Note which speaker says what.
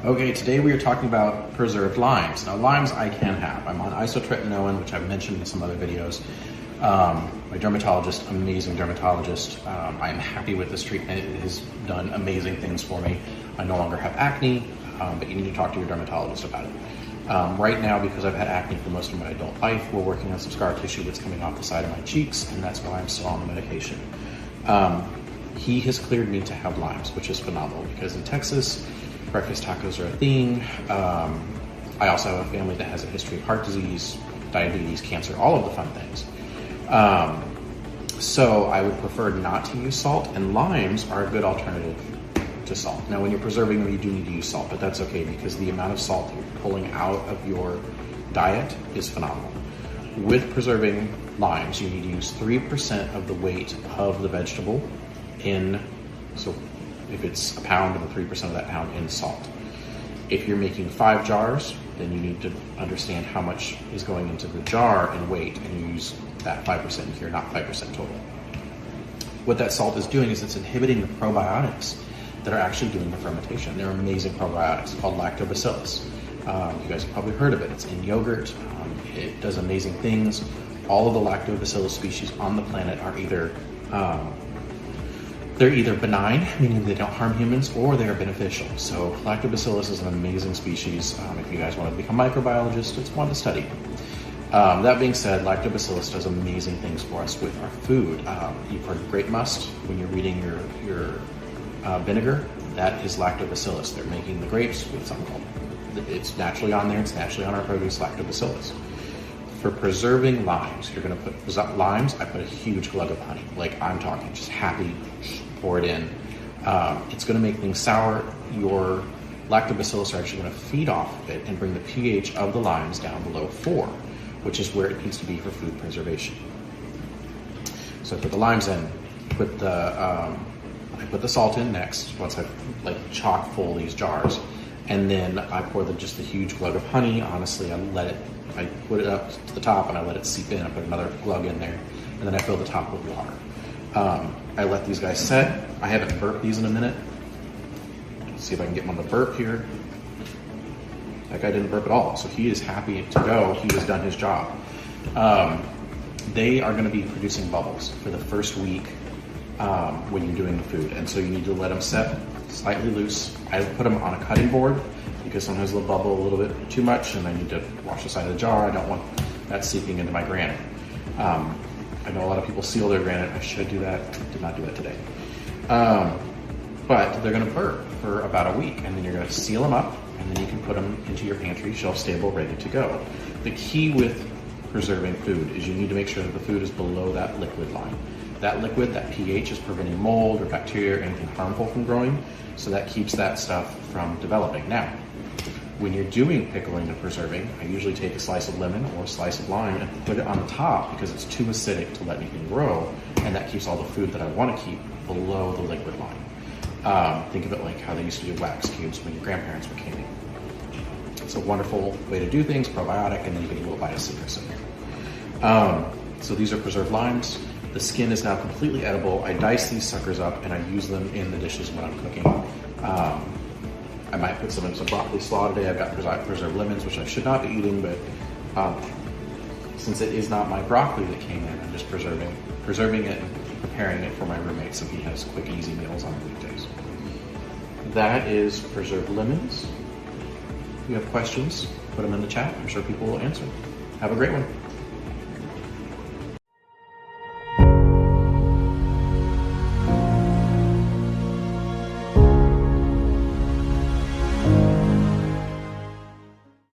Speaker 1: Okay, today we are talking about preserved limes. Now, limes I can have. I'm on isotretinoin, which I've mentioned in some other videos. My dermatologist, amazing dermatologist. I am happy with this treatment. It has done amazing things for me. I no longer have acne, but you need to talk to your dermatologist about it. Right now, because I've had acne for most of my adult life, we're working on some scar tissue that's coming off the side of my cheeks, and that's why I'm still on the medication. He has cleared me to have limes, which is phenomenal because in Texas, breakfast tacos are a thing. I also have a family that has a history of heart disease, diabetes, cancer, all of the fun things. So I would prefer not to use salt, and limes are a good alternative to salt. Now, when you're preserving them, you do need to use salt, but that's okay because the amount of salt you're pulling out of your diet is phenomenal. With preserving limes, you need to use 3% of the weight of the vegetable in, so if it's a pound, then 3% of that pound in salt. If you're making 5 jars, then you need to understand how much is going into the jar in weight, and you use that 5% here, not 5% total. What that salt is doing is it's inhibiting the probiotics that are actually doing the fermentation. They're amazing probiotics called lactobacillus. You guys have probably heard of it. It's in yogurt. It does amazing things. All of the lactobacillus species on the planet are either they're either benign, meaning they don't harm humans, or they are beneficial. So lactobacillus is an amazing species. If you guys want to become microbiologists, it's one to study. That being said, lactobacillus does amazing things for us with our food. You've heard of grape must when you're reading your vinegar. That is lactobacillus. They're making the grapes with something called, it's naturally on there, it's naturally on our produce, lactobacillus. For preserving limes, you're gonna put limes, I put a huge glug of honey. Like I'm talking, just happy, pour it in. It's gonna make things sour. Your lactobacillus are actually gonna feed off of it and bring the pH of the limes down below 4, which is where it needs to be for food preservation. So I put the limes in, I put the salt in next, once I've like chock full these jars. And then I pour just a huge glug of honey. Honestly, I put it up to the top and I let it seep in. I put another glug in there, and then I fill the top with water. I let these guys set. I haven't burped these in a minute. Let's see if I can get one to burp here. That guy didn't burp at all, so he is happy to go. He has done his job. They are gonna be producing bubbles for the first week when you're doing the food, and so you need to let them set slightly loose. I put them on a cutting board because sometimes they'll bubble a little bit too much and I need to wash the side of the jar. I don't want that seeping into my granite. I know a lot of people seal their granite. I should do that, did not do that today. But they're gonna burp for about a week, and then you're gonna seal them up, and then you can put them into your pantry, shelf stable, ready to go. The key with preserving food is you need to make sure that the food is below that liquid line. That liquid, that pH, is preventing mold or bacteria or anything harmful from growing, so that keeps that stuff from developing. Now, when you're doing pickling and preserving, I usually take a slice of lemon or a slice of lime and put it on the top because it's too acidic to let anything grow, and that keeps all the food that I want to keep below the liquid line. Think of it like how they used to do wax cubes when your grandparents were canning. It's a wonderful way to do things, probiotic, and then you get a little bite of citrus in there. So these are preserved limes. The skin is now completely edible. I dice these suckers up and I use them in the dishes when I'm cooking. I might put some in some broccoli slaw today. I've got preserved lemons, which I should not be eating, but since it is not my broccoli that came in, I'm just preserving it and preparing it for my roommate so he has quick, easy meals on the weekdays. That is preserved lemons. If you have questions, put them in the chat. I'm sure people will answer. Have a great one.